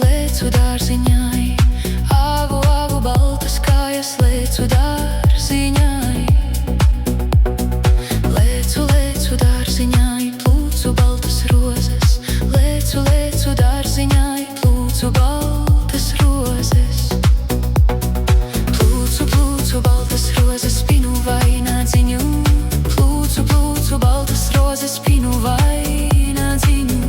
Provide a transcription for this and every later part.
Lecu dārziņai, avu, avu baltas kājas, lecu dārziņai. Lecu, lecu dārziņai, plūcu baltas rozes, lecu, lecu dārziņai, plūcu baltas rozes. Plūcu, plūcu baltas rozes, pinu vainādziņu, plūcu, plūcu baltas rozes, pinu vainādziņu.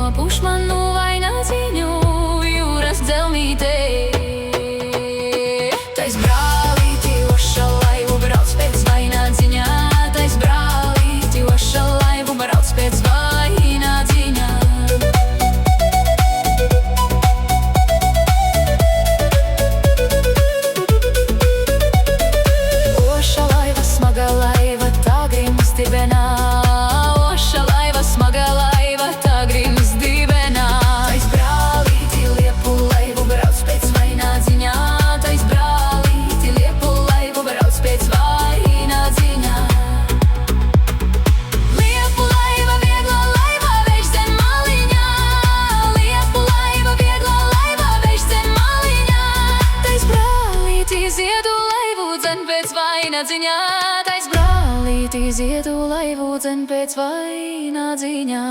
Nopūš manu vainādziņu jūras dzelmītei. Tais brālīti oša laivu brauc pēc vainādziņā, tais brālīti oša laivu brauc pēc vainādziņā. Oša laiva, smaga laiva, tā grims dibenā. Oša laiva, smaga laiva, tā grims dibenā. Tais brālīti liepu laivu brauc pēc vainādziņā, tais brālīti liepu laivu brauc pēc vainādziņā. Liepu laiva, viegla laiva, veiš zem maliņā. Liepu laiva, viegla laiva, veiš zem maliņā. Tais brālīti ziedu laivu dzen pēc vainādziņā, tais brālīti ziedu laivu dzen pēc vainādziņā.